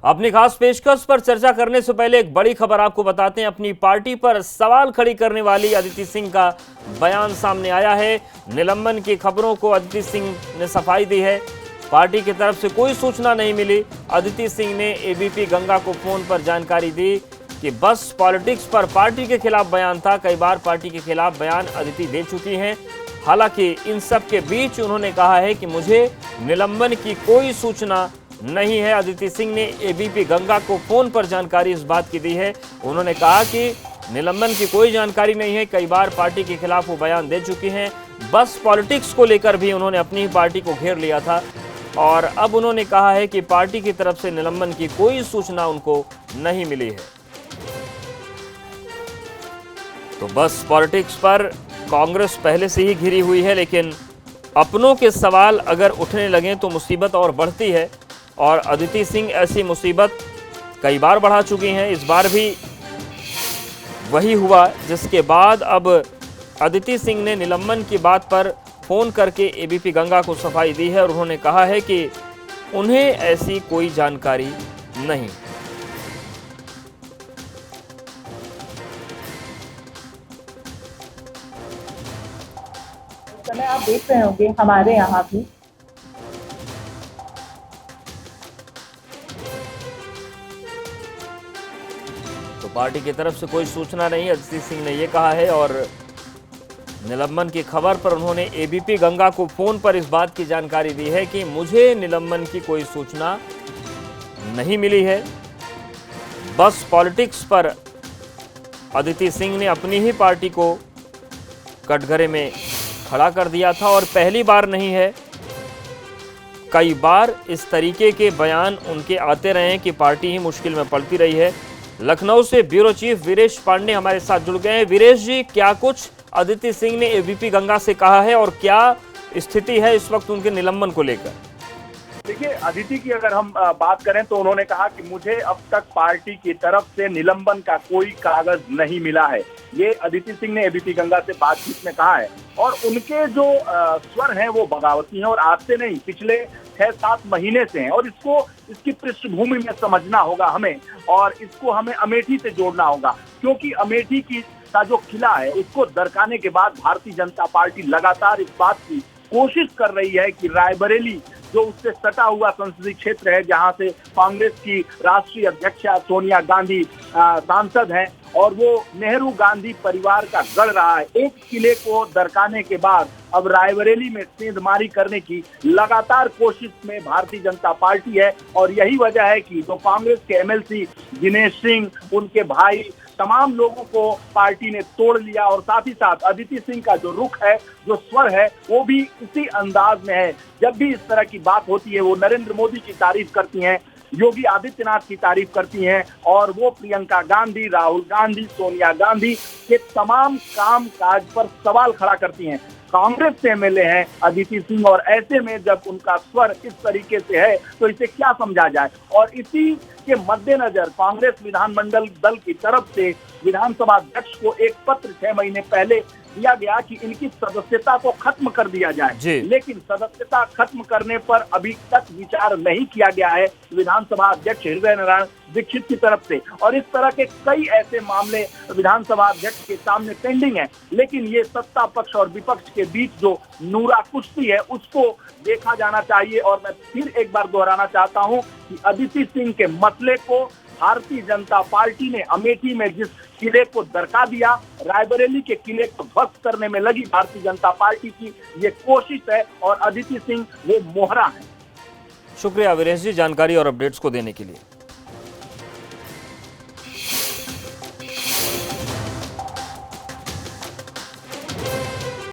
अपनी खास पेशकश पर चर्चा करने से पहले एक बड़ी खबर आपको बताते हैं। अपनी पार्टी पर सवाल खड़ी करने वाली अदिति सिंह का बयान सामने आया है। निलंबन की खबरों को अदिति सिंह ने सफाई दी है। पार्टी की तरफ से कोई सूचना नहीं मिली। अदिति सिंह ने एबीपी गंगा को फोन पर जानकारी दी कि बस पॉलिटिक्स पर पार्टी के खिलाफ बयान था। कई बार पार्टी के खिलाफ बयान अदिति दे चुकी हैं। हालांकि इन सब के बीच उन्होंने कहा है कि मुझे निलंबन की कोई सूचना नहीं है। अदिति सिंह ने एबीपी गंगा को फोन पर जानकारी इस बात की दी है। उन्होंने कहा कि निलंबन की कोई जानकारी नहीं है। कई बार पार्टी के खिलाफ वो बयान दे चुकी हैं। बस पॉलिटिक्स को लेकर भी उन्होंने अपनी ही पार्टी को घेर लिया था और अब उन्होंने कहा है कि पार्टी की तरफ से निलंबन की कोई सूचना उनको नहीं मिली है। तो बस पॉलिटिक्स पर कांग्रेस पहले से ही घिरी हुई है, लेकिन अपनों के सवाल अगर उठने लगें तो मुसीबत और बढ़ती है और अदिति सिंह ऐसी मुसीबत कई बार बढ़ा चुकी हैं। इस बार भी वही हुआ, जिसके बाद अब अदिति सिंह ने निलंबन की बात पर फोन करके एबीपी गंगा को सफाई दी है और उन्होंने कहा है कि उन्हें ऐसी कोई जानकारी नहीं। समय आप देख रहे होंगे हमारे यहाँ भी तो पार्टी की तरफ से कोई सूचना नहीं, अदिति सिंह ने यह कहा है। और निलंबन की खबर पर उन्होंने एबीपी गंगा को फोन पर इस बात की जानकारी दी है कि मुझे निलंबन की कोई सूचना नहीं मिली है। बस पॉलिटिक्स पर अदिति सिंह ने अपनी ही पार्टी को कटघरे में खड़ा कर दिया था और पहली बार नहीं है, कई बार इस तरीके के बयान उनके आते रहे कि पार्टी ही मुश्किल में पड़ती रही है। लखनऊ से ब्यूरो चीफ वीरेश पांडे हमारे साथ जुड़ गए हैं। वीरेश जी, क्या कुछ अदिति सिंह ने एबीपी गंगा से कहा है और क्या स्थिति है इस वक्त उनके निलंबन को लेकर? देखिए, अदिति की अगर हम बात करें तो उन्होंने कहा कि मुझे अब तक पार्टी की तरफ से निलंबन का कोई कागज नहीं मिला है। ये अदिति सिंह ने एबीपी गंगा से बातचीत में कहा है और उनके जो स्वर हैं वो बगावती हैं और आज से नहीं, पिछले 6-7 महीने से हैं और इसकी पृष्ठभूमि में समझना होगा हमें और इसको हमें अमेठी से जोड़ना होगा, क्योंकि अमेठी का जो किला है उसको दरकाने के बाद भारतीय जनता पार्टी लगातार इस बात की कोशिश कर रही है कि रायबरेली जो उससे सटा हुआ संसदीय क्षेत्र है, जहां से कांग्रेस की राष्ट्रीय अध्यक्षा सोनिया गांधी सांसद हैं और वो नेहरू गांधी परिवार का गढ़ रहा है, एक किले को दरकाने के बाद अब रायबरेली में सेंधमारी करने की लगातार कोशिश में भारतीय जनता पार्टी है। और यही वजह है कि जो कांग्रेस के एमएलसी दिनेश सिंह, उनके भाई, तमाम लोगों को पार्टी ने तोड़ लिया और साथ ही साथ अदिति सिंह का जो रुख है, जो स्वर है, वो भी इसी अंदाज में है। जब भी इस तरह की बात होती है वो नरेंद्र मोदी की तारीफ करती हैं, योगी आदित्यनाथ की तारीफ करती हैं और वो प्रियंका गांधी, राहुल गांधी, सोनिया गांधी के तमाम काम काज पर सवाल खड़ा करती हैं। कांग्रेस से एमएलए हैं अदिति सिंह और ऐसे में जब उनका स्वर इस तरीके से है तो इसे क्या समझा जाए। और इसी के मद्देनजर कांग्रेस विधानमंडल दल की तरफ से विधानसभा अध्यक्ष को एक पत्र 6 महीने पहले दिया गया कि इनकी सदस्यता को खत्म कर दिया जाए, लेकिन सदस्यता खत्म करने पर अभी तक विचार नहीं किया गया है विधानसभा अध्यक्ष हृदय नारायण दीक्षित की तरफ से। और इस तरह के कई ऐसे मामले विधानसभा अध्यक्ष के सामने पेंडिंग है, लेकिन ये सत्ता पक्ष और विपक्ष के बीच जो नूरा कुश्ती है उसको देखा जाना चाहिए। और मैं फिर एक बार दोहराना चाहता हूं कि अदिति सिंह के मसले को भारतीय जनता पार्टी ने अमेठी में जिस किले को दरका दिया, रायबरेली के किले को ध्वस्त करने में लगी भारतीय जनता पार्टी की ये कोशिश है और अदिति सिंह वो मोहरा है। शुक्रिया वीरेश जी, जानकारी और अपडेट्स को देने के लिए।